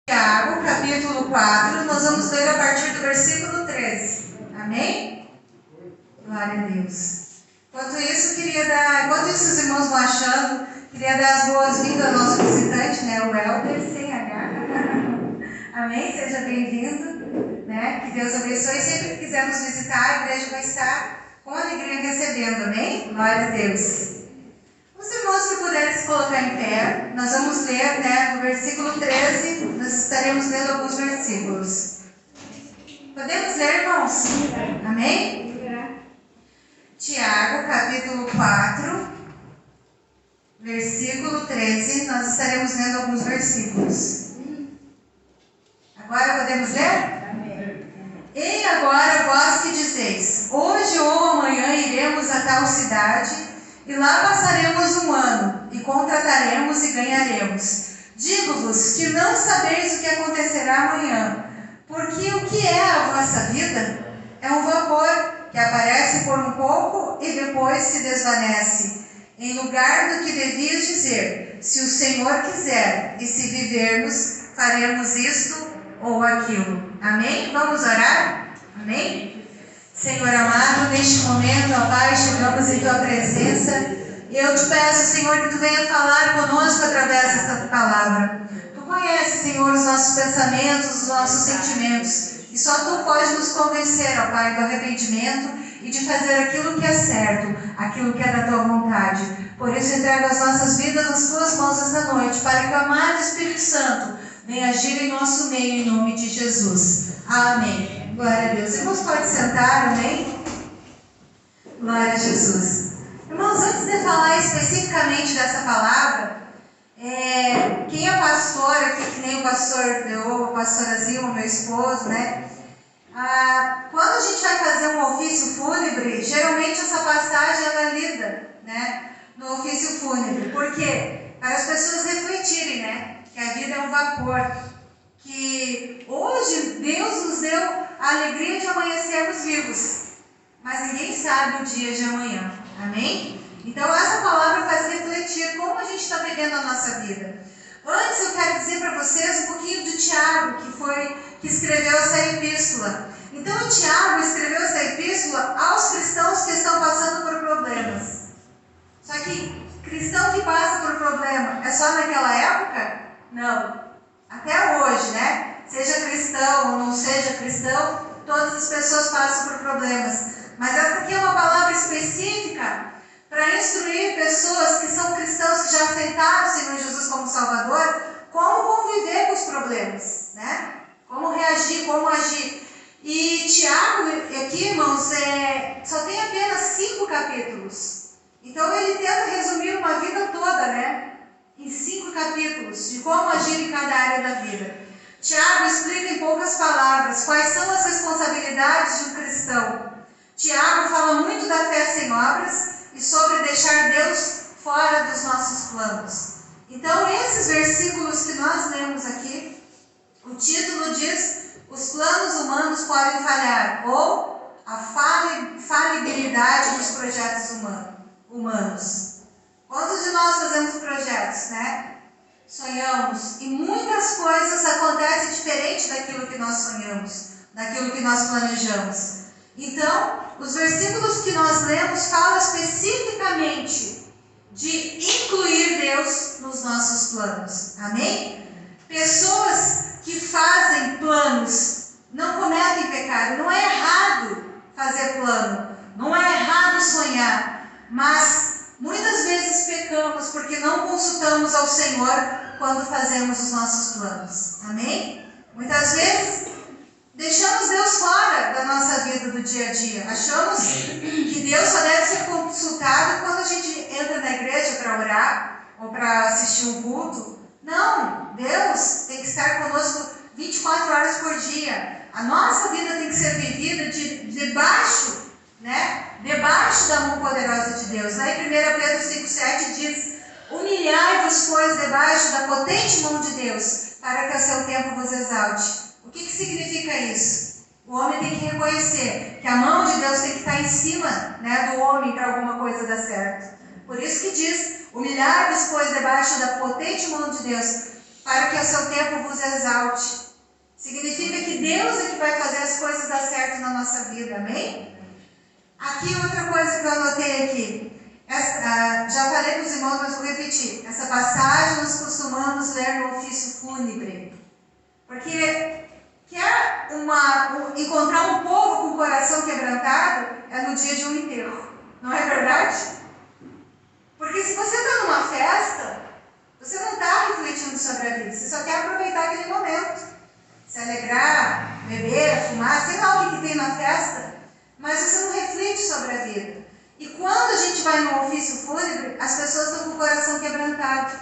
Tiago, capítulo 4, nós vamos ler a partir do versículo 13. Amém? Glória a Deus. Enquanto isso, os irmãos vão achando, queria dar as boas-vindas ao nosso visitante, né, o Helder, sem H. Amém? Seja bem-vindo, né? Que Deus abençoe. Sempre que quiser nos visitar, a igreja vai estar com alegria recebendo, amém? Glória a Deus. Os irmãos que puderem se colocar em pé, nós vamos ler, no versículo 13, nós estaremos lendo alguns versículos. Podemos ler, irmãos? Amém? Tiago, capítulo 4, versículo 13, nós estaremos lendo alguns versículos. Agora podemos ler? Amém. E agora vós que dizeis, hoje ou amanhã iremos a tal cidade, e lá passaremos um ano, e contrataremos e ganharemos. Digo-vos que não sabeis o que acontecerá amanhã, porque o que é a vossa vida? É um vapor que aparece por um pouco e depois se desvanece. Em lugar do que devias dizer, se o Senhor quiser, e se vivermos, faremos isto ou aquilo. Amém? Vamos orar? Amém? Senhor amado, neste momento, ó Pai, chegamos em Tua presença e eu te peço, Senhor, que Tu venha falar conosco através desta palavra. Tu conheces, Senhor, os nossos pensamentos, os nossos sentimentos e só Tu pode nos convencer, ó Pai, do arrependimento e de fazer aquilo que é certo, aquilo que é da Tua vontade. Por isso, entrego as nossas vidas nas Tuas mãos esta noite, para que o amado Espírito Santo venha agir em nosso meio, em nome de Jesus. Amém. Glória a Deus. Irmãos, pode sentar, amém? Glória a Jesus. Irmãos, antes de falar especificamente dessa palavra, quem é pastor aqui, que nem o pastor Leo, a pastora Zilma, meu esposo, quando a gente vai fazer um ofício fúnebre, geralmente essa passagem ela é lida, no ofício fúnebre. Por quê? Para as pessoas refletirem, que a vida é um vapor, que hoje Deus nos deu a alegria de amanhecermos vivos, mas ninguém sabe o dia de amanhã, amém? Então essa palavra faz refletir como a gente está vivendo a nossa vida. Antes eu quero dizer para vocês um pouquinho de Tiago, que escreveu essa epístola. Então Tiago escreveu essa epístola aos cristãos que estão passando por problemas. Só que cristão que passa por problema é só naquela época? Não. Até hoje, Seja cristão ou não seja cristão, todas as pessoas passam por problemas. Mas essa aqui é uma palavra específica para instruir pessoas que são cristãos, que já aceitaram o Senhor Jesus como Salvador, como conviver com os problemas, Como reagir, como agir. E Tiago, aqui, irmãos, só tem apenas 5 capítulos. Então ele tenta resumir uma vida toda, em 5 capítulos, de como agir em cada área da vida. Tiago explica em poucas palavras quais são as responsabilidades de um cristão. Tiago fala muito da fé sem obras e sobre deixar Deus fora dos nossos planos. Então, esses versículos que nós lemos aqui, o título diz: os planos humanos podem falhar, ou a falibilidade dos projetos humanos. Quantos de nós fazemos projetos, Sonhamos, e muitas coisas acontecem diferente daquilo que nós sonhamos, daquilo que nós planejamos. Então, os versículos que nós lemos falam especificamente de incluir Deus nos nossos planos. Amém? Pessoas que fazem planos não cometem pecado. Não é errado fazer plano, não é errado sonhar, mas muitas vezes pecamos porque não consultamos ao Senhor quando fazemos os nossos planos. Amém? Muitas vezes deixamos Deus fora da nossa vida do dia a dia. Achamos que Deus só deve ser consultado quando a gente entra na igreja para orar ou para assistir um culto. Não, Deus tem que estar conosco 24 horas por dia. A nossa vida tem que ser vivida debaixo da mão poderosa de Deus. Lá em 1 Pedro 5,7 diz: humilhai-vos, pois, debaixo da potente mão de Deus, para que a seu tempo vos exalte. O que significa isso? O homem tem que reconhecer que a mão de Deus tem que estar em cima do homem para alguma coisa dar certo. Por isso que diz: humilhai-vos, pois, debaixo da potente mão de Deus, para que o seu tempo vos exalte. Significa que Deus é que vai fazer as coisas dar certo na nossa vida, amém? Aqui outra coisa que eu anotei aqui. Já falei para os irmãos, mas vou repetir. Essa passagem nós costumamos ler no ofício fúnebre. Porque quer encontrar um povo com o coração quebrantado é no dia de um enterro. Não é verdade? Porque se você está numa festa, você não está refletindo sobre a vida. Você só quer aproveitar aquele momento. Se alegrar, beber, fumar, sei lá o que tem na festa. Mas você não reflete sobre a vida. E quando a gente vai no ofício fúnebre, as pessoas estão com o coração quebrantado.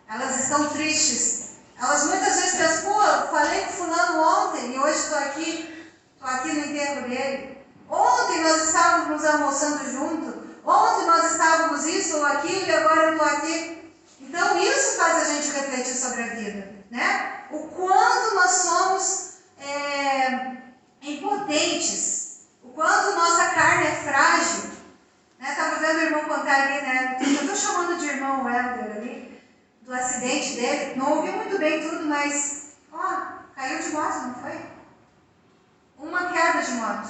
Elas estão tristes. Elas muitas vezes pensam, pô, falei com fulano ontem e hoje estou aqui no enterro dele. Ontem nós estávamos almoçando junto. Ontem nós estávamos isso ou aquilo e agora eu estou aqui. Então isso faz a gente refletir sobre a vida, né? O quanto nós somos impotentes, o quanto nossa carne é frágil. Estava vendo o irmão contar ali, né? Eu estou chamando de irmão Helder ali, do acidente dele. Não ouvi muito bem tudo, mas caiu de moto, não foi? Uma queda de moto.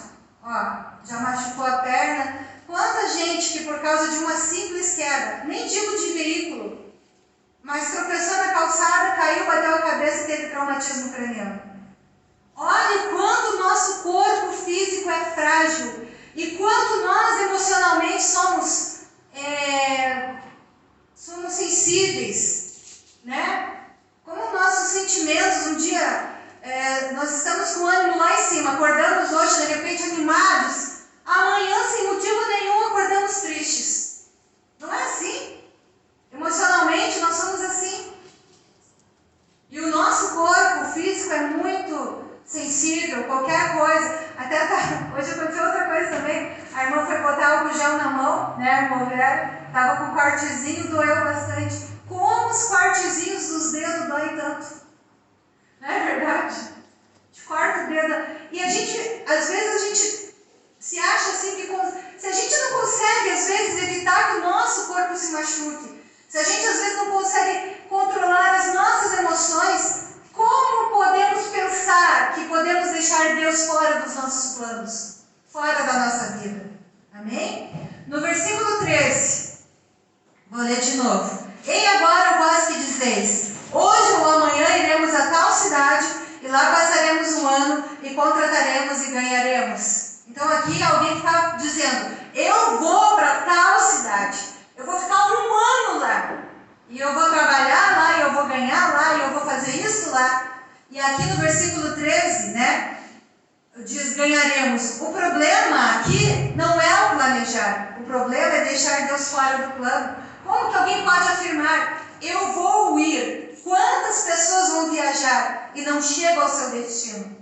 Já machucou a perna. Quanta gente que por causa de uma simples queda, nem digo de veículo, mas tropeçou na calçada, caiu, bateu a cabeça e teve traumatismo craniano. Olha quanto o nosso corpo físico é frágil e quanto nós emocionalmente somos sensíveis, né? Como nossos sentimentos, um dia nós estamos com o ânimo lá em cima, acordamos hoje de repente animados, amanhã sem motivo nenhum acordamos tristes. Não é assim? Emocionalmente nós somos assim. E o nosso corpo físico é muito sensível, qualquer coisa. Hoje aconteceu outra coisa também. A irmã foi botar álcool gel na mão, né? A irmã Vera estava com um cortezinho, doeu bastante. Como os cortezinhos dos dedos doem tanto? Não é verdade? A gente corta o dedo. E às vezes a gente se acha assim que se a gente não consegue, às vezes, evitar que o nosso corpo se machuque, se a gente às vezes não consegue controlar as nossas emoções, como podemos pensar que podemos deixar Deus fora dos nossos planos, fora da nossa vida? Amém? No versículo 13, vou ler de novo. Ei agora vós que dizeis, hoje ou amanhã iremos a tal cidade, e lá passaremos um ano, e contrataremos e ganharemos. Então aqui alguém está dizendo, eu vou para tal cidade, eu vou ficar um ano lá, e eu vou trabalhar lá, e eu vou ganhar lá, e eu vou fazer isso lá. E aqui no versículo 13, né, diz ganharemos. O problema aqui não é o planejar, o problema é deixar Deus fora do plano. Como que alguém pode afirmar, eu vou ir? Quantas pessoas vão viajar e não chegam ao seu destino?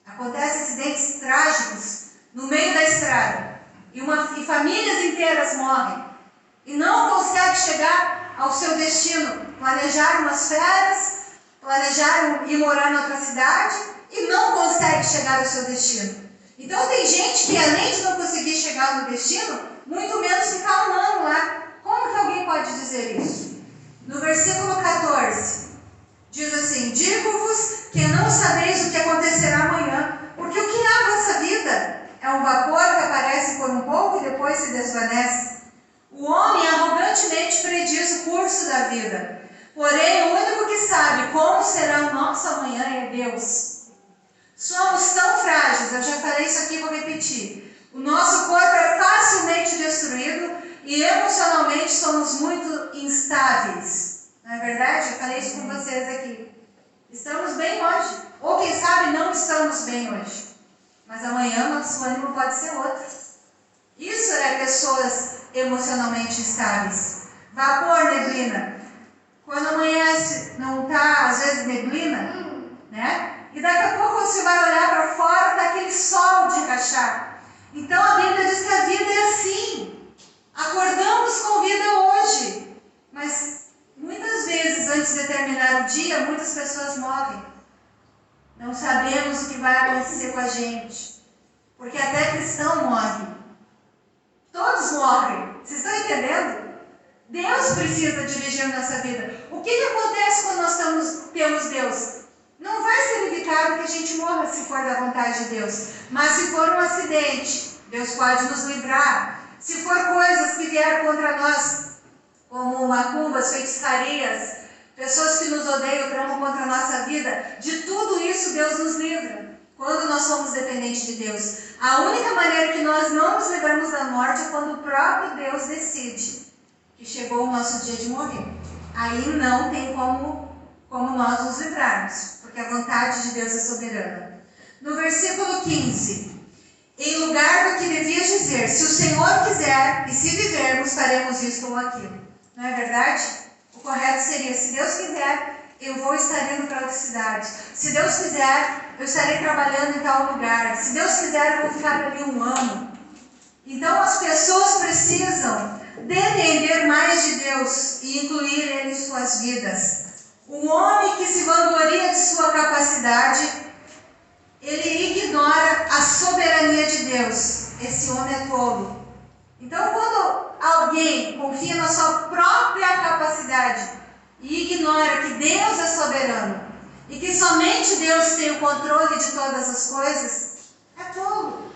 Acontecem acidentes trágicos no meio da estrada e famílias inteiras morrem e não conseguem chegar ao seu destino. Planejaram umas férias, planejaram ir morar em outra cidade e não conseguem chegar ao seu destino. Então tem gente que além de não conseguir chegar no destino, muito menos ficar um ano lá. Como que alguém pode dizer isso? No versículo 14, diz assim, digo-vos que não sabeis o que acontecerá amanhã, porque o que é a vossa vida? É um vapor que aparece por um pouco e depois se desvanece. O homem arrogantemente prediz o curso da vida, porém o único que sabe como será o nosso amanhã é Deus. Somos tão frágeis, eu já falei isso aqui, vou repetir. O nosso corpo é facilmente destruído e emocionalmente somos muito instáveis. Não é verdade? Eu falei isso com vocês aqui. Estamos bem hoje, ou quem sabe não estamos bem hoje. Mas amanhã nosso ânimo pode ser outro. Isso é pessoas emocionalmente instáveis. Vapor, neblina. Quando amanhece, não está, às vezes, neblina, né? E daqui a pouco você vai olhar para fora, está aquele sol de rachar. Então a Bíblia diz que a vida é assim. Acordamos com vida hoje. Mas muitas vezes, antes de terminar o dia, muitas pessoas morrem. Não sabemos o que vai acontecer com a gente. Porque até cristão morre. Todos morrem. Vocês estão entendendo? Deus precisa dirigir nossa vida. O que acontece quando nós temos Deus? Não vai ser evitado que a gente morra se for da vontade de Deus. Mas se for um acidente, Deus pode nos livrar. Se for coisas que vieram contra nós, como macumbas, feitiçarias, pessoas que nos odeiam, tramam contra a nossa vida, de tudo isso Deus nos livra. Quando nós somos dependentes de Deus. A única maneira que nós não nos livramos da morte é quando o próprio Deus decide que chegou o nosso dia de morrer. Aí não tem como nós nos livrarmos, porque a vontade de Deus é soberana. No versículo 15, em lugar do que devias dizer, se o Senhor quiser e se vivermos, faremos isto ou aquilo. Não é verdade? O correto seria, se Deus quiser, eu vou estar indo para outra cidade. Se Deus quiser, eu estarei trabalhando em tal lugar. Se Deus quiser, eu vou ficar ali 1 ano. Então as pessoas precisam depender mais de Deus e incluir Ele em suas vidas. Um homem que se vangloria de sua capacidade, ele ignora a soberania de Deus. Esse homem é tolo. Então, quando alguém confia na sua própria capacidade e ignora que Deus é soberano e que somente Deus tem o controle de todas as coisas, é tolo.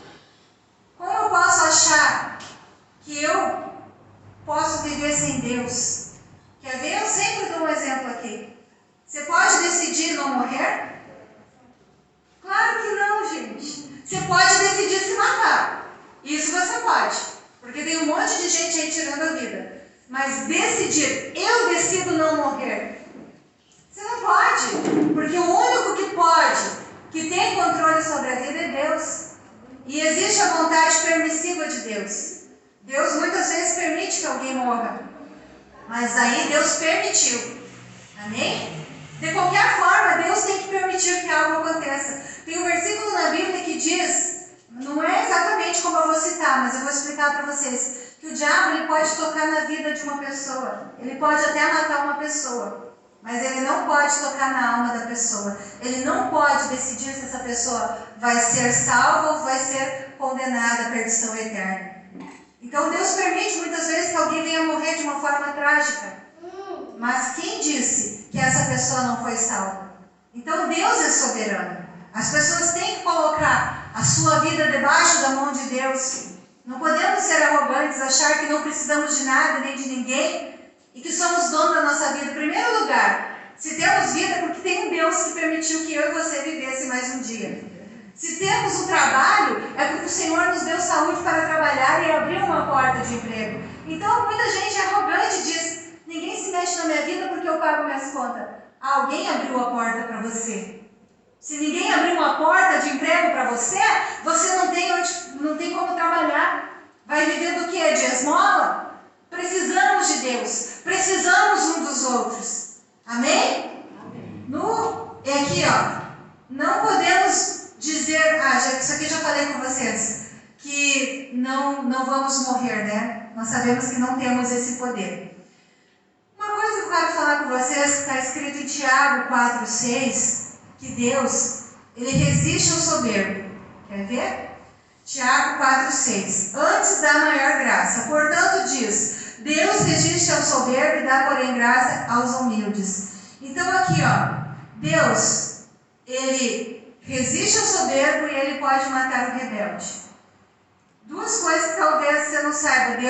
Como eu posso achar que eu posso viver sem Deus? Quer ver? Eu sempre dou um exemplo aqui. Você pode decidir não morrer? Claro que não, gente. Você pode decidir se matar. Isso você pode. Porque tem um monte de gente aí tirando a vida. Mas decidir, eu decido não morrer. Você não pode. Porque o único que pode, que tem controle sobre a vida é Deus. E existe a vontade permissiva de Deus. Deus muitas vezes permite que alguém morra. Mas aí Deus permitiu. Amém? De qualquer forma, Deus tem que permitir que algo aconteça. Tem um versículo na Bíblia que diz, não é exatamente como eu vou citar, mas eu vou explicar para vocês, que o diabo ele pode tocar na vida de uma pessoa. Ele pode até matar uma pessoa, mas ele não pode tocar na alma da pessoa. Ele não pode decidir se essa pessoa vai ser salva ou vai ser condenada à perdição eterna. Então Deus permite muitas vezes que alguém venha morrer de uma forma trágica. Mas quem disse que essa pessoa não foi salva? Então Deus é soberano. As pessoas têm que colocar a sua vida debaixo da mão de Deus. Não podemos ser arrogantes, achar que não precisamos de nada nem de ninguém e que somos donos da nossa vida. Em primeiro lugar, se temos vida, é porque tem um Deus que permitiu que eu e você vivesse mais um dia. Se temos um trabalho, é porque o Senhor nos deu saúde para trabalhar e abriu uma porta de emprego. Então muita gente é arrogante e diz, ninguém se mexe na minha vida porque eu pago minhas contas. Alguém abriu a porta para você. Se ninguém abrir uma porta de emprego para você, você não tem como trabalhar. Vai viver do quê? De esmola? Precisamos de Deus. Precisamos um dos outros. Amém? É aqui, ó. Não podemos dizer, isso aqui já falei com vocês, que não vamos morrer, né? Nós sabemos que não temos esse poder. Uma coisa que eu quero falar com vocês, que está escrito em Tiago 4,6, que Deus, ele resiste ao soberbo. Quer ver? Tiago 4,6. Antes dá maior graça. Portanto diz, Deus resiste ao soberbo e dá, porém, graça aos humildes. Então aqui, ó, Deus, ele resiste ao soberbo e ele pode matar o rebelde. Duas coisas que talvez você não saiba.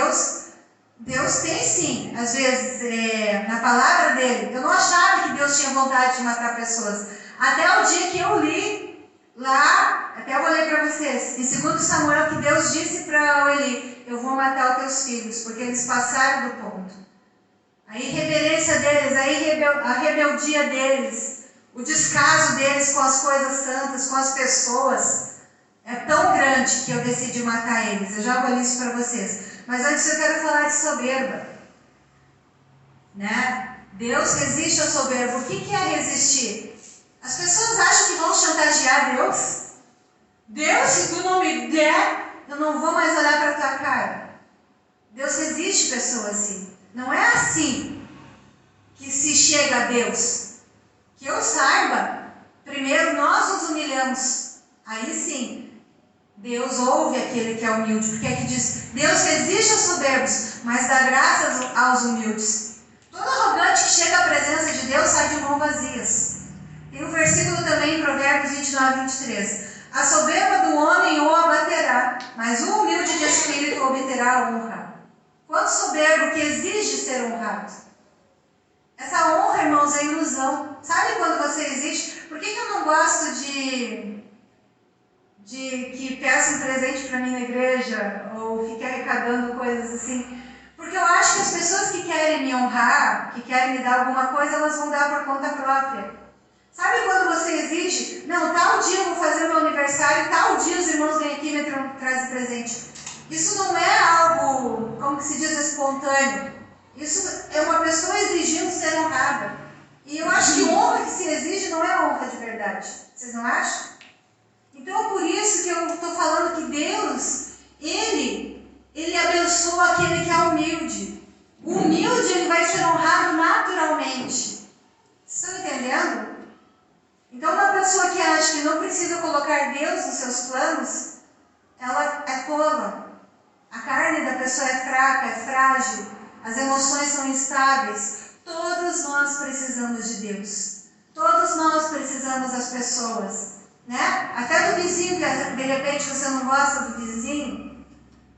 Deus tem sim, às vezes, na palavra dele. Eu não achava que Deus tinha vontade de matar pessoas. Até o dia que eu li lá, até eu vou ler para vocês, em 2 Samuel, que Deus disse para Eli, eu vou matar os teus filhos, porque eles passaram do ponto. A irreverência deles, a rebeldia deles, o descaso deles com as coisas santas, com as pessoas, é tão grande que eu decidi matar eles. Eu já vou ler isso para vocês. Mas antes eu quero falar de soberba. Né? Deus resiste ao soberbo. O que é resistir? As pessoas acham que vão chantagear Deus. Deus, se tu não me der, eu não vou mais olhar para a tua cara. Deus resiste pessoas assim. Não é assim que se chega a Deus. Que eu saiba, primeiro nós nos humilhamos. Aí sim, Deus ouve aquele que é humilde, porque aqui diz, Deus resiste aos soberbos, mas dá graças aos humildes. Todo arrogante que chega à presença de Deus sai de mãos vazias. Tem um versículo também em Provérbios 29:23. A soberba do homem o abaterá, mas o humilde de espírito obterá a honra. Quanto soberbo que exige ser honrado. Essa honra, irmãos, é ilusão. Sabe quando você existe? Por que eu não gosto de que peça um presente para mim na igreja ou fique arrecadando coisas assim? Porque eu acho que as pessoas que querem me honrar, que querem me dar alguma coisa, elas vão dar por conta própria. Sabe quando você exige? Não, tal dia eu vou fazer o meu aniversário, tal dia os irmãos vêm aqui e me trazem presente. Isso não é algo, como que se diz, espontâneo. Isso é uma pessoa exigindo ser honrada. E eu acho que honra que se exige não é honra de verdade. Vocês não acham? Então é por isso que eu estou falando que Deus, Ele abençoa aquele que é humilde. O humilde, ele vai ser honrado naturalmente. Vocês estão entendendo? Então uma pessoa que acha que não precisa colocar Deus nos seus planos, ela é tola. A carne da pessoa é fraca, é frágil, as emoções são instáveis. Todos nós precisamos de Deus. Todos nós precisamos das pessoas. Né? Até do vizinho, que de repente você não gosta do vizinho.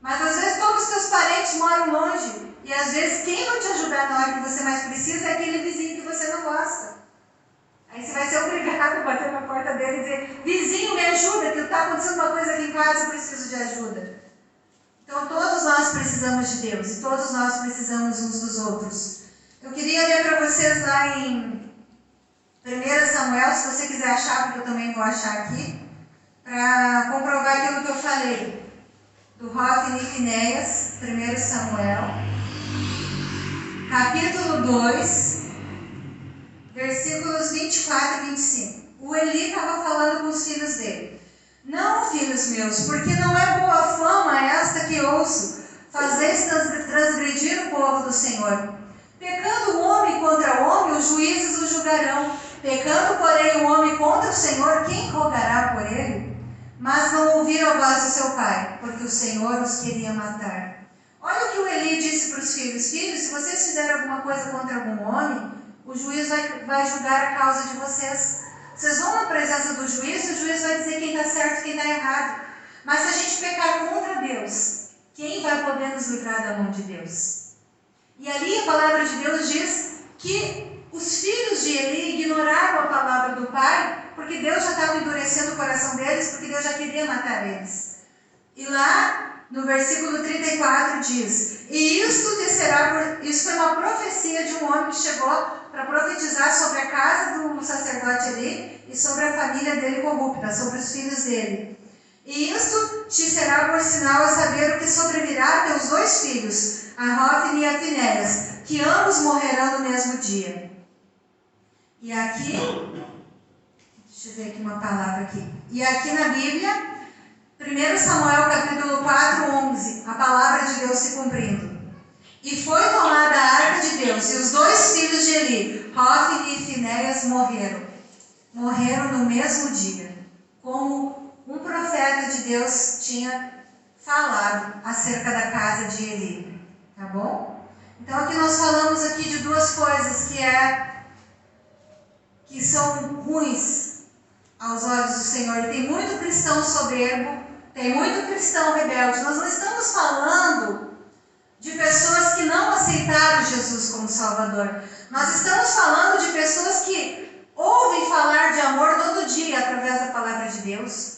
Mas às vezes todos os seus parentes moram longe. E às vezes quem vai te ajudar na hora que você mais precisa é aquele vizinho que você não gosta. Aí você vai ser obrigado a bater na porta dele e dizer: vizinho, me ajuda, que está acontecendo uma coisa aqui em casa, eu preciso de ajuda. Então todos nós precisamos de Deus e todos nós precisamos uns dos outros. Eu queria ler para vocês lá em 1 Samuel, se você quiser achar, porque eu também vou achar aqui, para comprovar aquilo que eu falei. Do Hofni e Finéias, 1 Samuel, capítulo 2, versículos 24 e 25. O Eli estava falando com os filhos dele. Não, filhos meus, porque não é boa fama esta que ouço, fazeis transgredir o povo do Senhor. Pecando o homem contra o homem, os juízes o julgarão. Pecando, porém, o homem contra o Senhor, quem rogará por ele? Mas não ouviram a voz do seu pai, porque o Senhor os queria matar. Olha o que o Eli disse para os filhos. Filhos, se vocês fizerem alguma coisa contra algum homem, o juiz vai julgar a causa de vocês. Vocês vão na presença do juiz, o juiz vai dizer quem está certo e quem está errado. Mas se a gente pecar contra Deus, quem vai poder nos livrar da mão de Deus? E ali a palavra de Deus diz que os filhos de Eli ignoraram a palavra do pai, porque Deus já estava endurecendo o coração deles, porque Deus já queria matar eles. E lá no versículo 34 diz: e isso foi uma profecia de um homem que chegou para profetizar sobre a casa do sacerdote Eli e sobre a família dele corrupta, sobre os filhos dele. E isto te será por sinal a saber o que sobrevirá a teus dois filhos, a Hofni e a Finéias, que ambos morrerão no mesmo dia. E aqui, deixa eu ver aqui uma palavra aqui. E aqui na Bíblia, 1 Samuel capítulo 4, 11, a palavra de Deus se cumprindo. E foi tomada a arca de Deus, e os dois filhos de Eli, Hofni e Finéias, morreram. Morreram no mesmo dia, como um profeta de Deus tinha falado acerca da casa de Eli. Tá bom? Então aqui nós falamos aqui de duas coisas que são ruins aos olhos do Senhor. E tem muito cristão soberbo, tem muito cristão rebelde. Nós não estamos falando de pessoas que não aceitaram Jesus como Salvador. Nós estamos falando de pessoas que ouvem falar de amor todo dia através da palavra de Deus.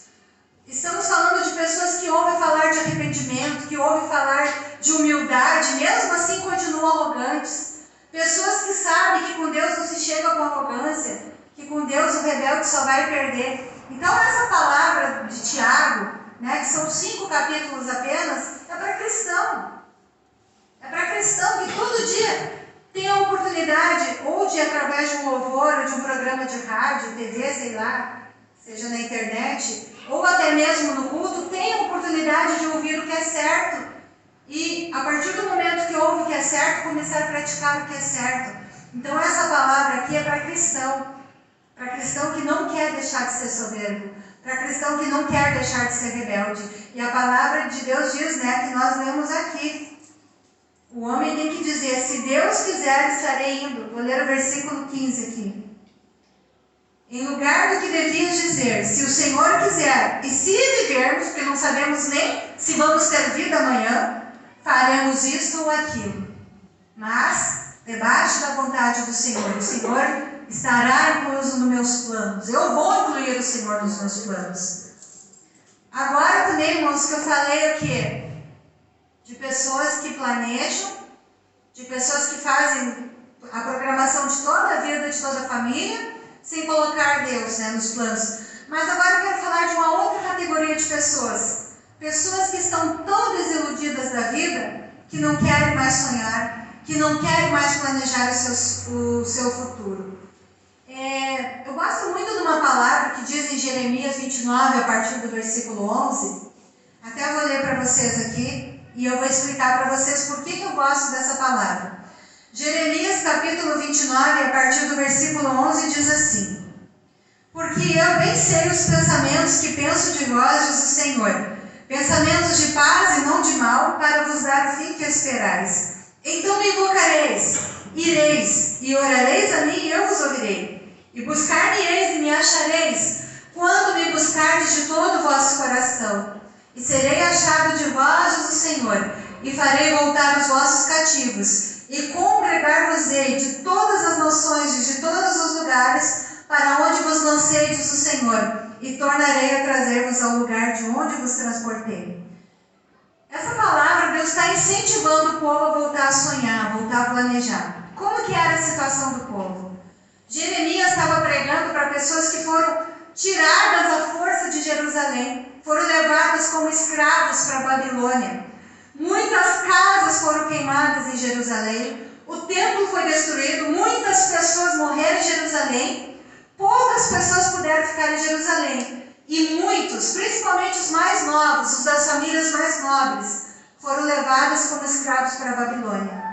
Estamos falando de pessoas que ouvem falar de arrependimento, que ouvem falar de humildade, mesmo assim continuam arrogantes. Pessoas que sabem que com Deus não se chega com arrogância, que com Deus o rebelde só vai perder. Então essa palavra de Tiago, né, que são 5 capítulos apenas, é para cristão. É para cristão que todo dia tem a oportunidade, ou de através de um louvor, ou de um programa de rádio, TV, sei lá, seja na internet, ou até mesmo no culto, tem a oportunidade de ouvir o que é certo. E a partir do momento que ouve o que é certo, começar a praticar o que é certo. Então essa palavra aqui é para cristão. para cristão que não quer deixar de ser soberbo, para cristão que não quer deixar de ser rebelde. E a palavra de Deus diz, né, que nós lemos aqui. O homem tem que dizer, se Deus quiser, estarei indo. Vou ler o versículo 15 aqui. Em lugar do que devias dizer, se o Senhor quiser, e se vivermos, porque não sabemos nem se vamos ter vida amanhã, faremos isto ou aquilo. Mas, debaixo da vontade do Senhor, o Senhor estará incluso nos meus planos. Eu vou incluir o Senhor nos meus planos. Agora também, irmãos, que eu falei o quê? De pessoas que planejam, de pessoas que fazem a programação de toda a vida, de toda a família, sem colocar Deus, né, nos planos. Mas agora eu quero falar de uma outra categoria de pessoas. Pessoas que estão tão desiludidas da vida, que não querem mais sonhar, que não querem mais planejar o seu futuro. Eu gosto muito de uma palavra que diz em Jeremias 29, a partir do versículo 11. Até vou ler para vocês aqui e eu vou explicar para vocês por que eu gosto dessa palavra. Jeremias capítulo 29, a partir do versículo 11, diz assim: Porque eu bem sei os pensamentos que penso de vós, diz o Senhor, pensamentos de paz e não de mal, para vos dar o fim que esperais. Então me invocareis, ireis, e orareis a mim, e eu vos ouvirei. E buscar-me-eis e me achareis, quando me buscardes de todo o vosso coração. E serei achado de vós, diz o Senhor, e farei voltar os vossos cativos, e congregar-vos-ei de todas as nações e de todos os lugares, para onde vos lancei, diz o Senhor, e tornarei a trazer-vos ao lugar de onde vos transportei. Essa palavra, Deus está incentivando o povo a voltar a sonhar, a voltar a planejar. Como que era a situação do povo? Jeremias estava pregando para pessoas que foram tiradas à força de Jerusalém, foram levadas como escravos para a Babilônia. Muitas casas foram queimadas em Jerusalém, o templo foi destruído, muitas pessoas morreram em Jerusalém, poucas pessoas puderam ficar em Jerusalém. E muitos, principalmente os mais novos, os das famílias mais nobres, foram levados como escravos para a Babilônia.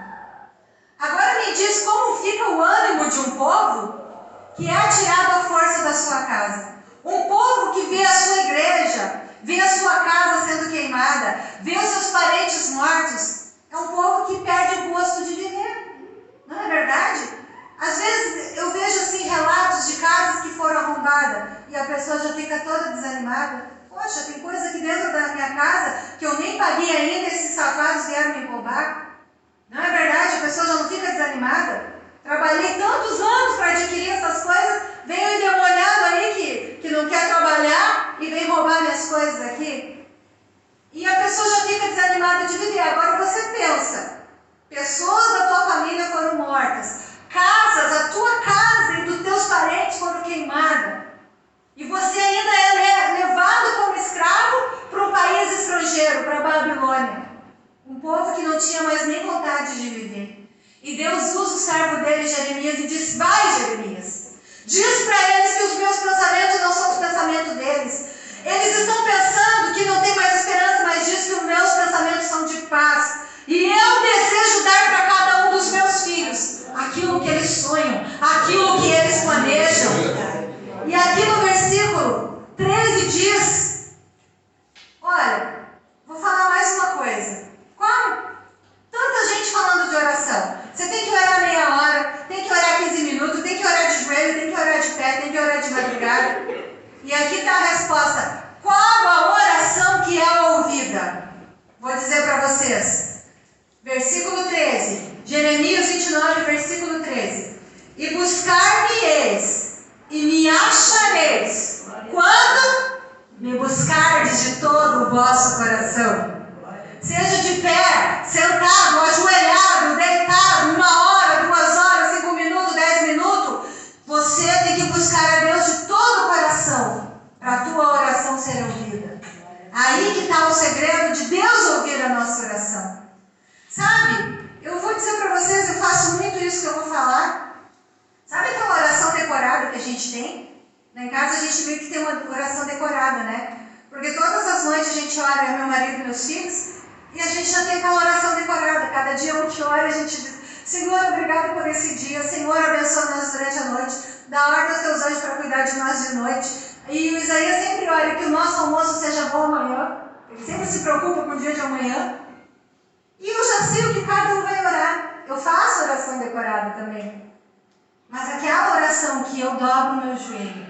Agora me diz como fica o ânimo de um povo que é atirado à força da sua casa. Um povo que vê a sua igreja, vê a sua casa sendo queimada, vê os seus parentes mortos. É um povo que perde o gosto de viver. Não é verdade? Às vezes eu vejo assim relatos de casas que foram arrombadas e a pessoa já fica toda desanimada. Poxa, tem coisa aqui dentro da minha casa que eu nem paguei ainda e esses safados vieram me roubar. Não é verdade? A pessoa já não fica desanimada? Trabalhei tantos anos para adquirir essas coisas, vem o endemoniado aí que não quer trabalhar e vem roubar minhas coisas aqui. E a pessoa já fica desanimada de viver. Agora você pensa, pessoas da tua família foram mortas, casas, a tua casa e dos teus parentes foram queimadas. E você ainda é levado como escravo para um país estrangeiro, para a Babilônia. Um povo que não tinha mais nem vontade de viver. E Deus usa o servo dele, Jeremias, e diz: vai, Jeremias, diz para eles que os meus pensamentos não são os pensamentos deles. Eles estão pensando que não tem mais esperança, mas diz que os meus pensamentos são de paz. E eu desejo dar para cada um dos meus filhos aquilo que eles sonham, aquilo que eles planejam. E aqui no versículo 13 diz, olha, vou falar mais uma coisa. Tanta gente falando de oração. Você tem que orar meia hora, tem que orar 15 minutos, tem que orar de joelho, tem que orar de pé, tem que orar de madrugada. E aqui está a resposta. Qual a oração que é ouvida? Vou dizer para vocês. Versículo 13. Jeremias 29, versículo 13. E buscar-me-eis, e me achareis, quando me buscardes de todo o vosso coração. Seja de pé, sentado, ajoelhado, deitado, 1 hora, 2 horas, 5 minutos, 10 minutos, você tem que buscar a Deus de todo o coração, para a tua oração ser ouvida. Aí que está o segredo de Deus ouvir a nossa oração. Sabe, eu vou dizer para vocês, eu faço muito isso que eu vou falar. Sabe aquela oração decorada que a gente tem? Lá em casa a gente meio que tem uma oração decorada, né? Porque todas as noites a gente ora, meu marido e meus filhos, e a gente já tem aquela oração decorada. Cada dia um que ora, a gente diz: Senhor, obrigado por esse dia. Senhor, abençoa nós durante a noite. dá ordem aos teus anjos para cuidar de nós de noite. E o Isaías sempre ora que o nosso almoço seja bom amanhã. Ele sempre se preocupa com o dia de amanhã. E eu já sei o que cada um vai orar. Eu faço oração decorada também. Mas aquela oração que eu dobro o meu joelho,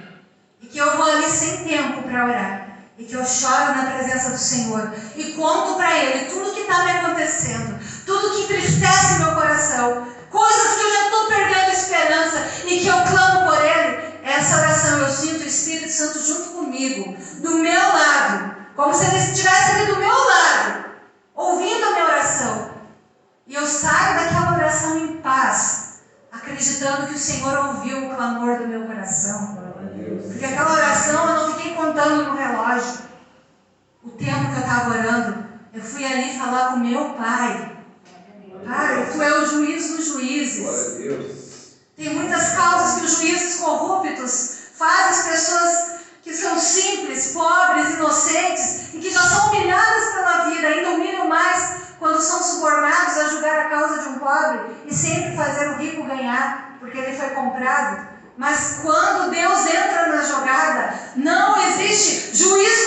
e que eu vou ali sem tempo para orar, e que eu choro na presença do Senhor, e conto para Ele tudo que está me acontecendo, tudo que entristece meu coração, coisas que eu já estou perdendo esperança, e que eu clamo por Ele, essa oração eu sinto o Espírito Santo junto comigo, do meu lado, como se Ele estivesse ali do meu lado, ouvindo a minha oração. E eu saio daquela oração em paz, acreditando que o Senhor ouviu o clamor do meu coração. Porque aquela oração eu não fiquei contando no relógio o tempo que eu estava orando. Eu fui ali falar com meu Pai. Pai, Tu és o juiz dos juízes. Tem muitas causas que os juízes corruptos fazem as pessoas que são simples, pobres, inocentes e que já são humilhadas pela vida, ainda humilham mais quando são subornados a julgar a causa de um pobre e sempre fazer o rico ganhar, porque ele foi comprado. Mas quando Deus entra na jogada, não existe juízo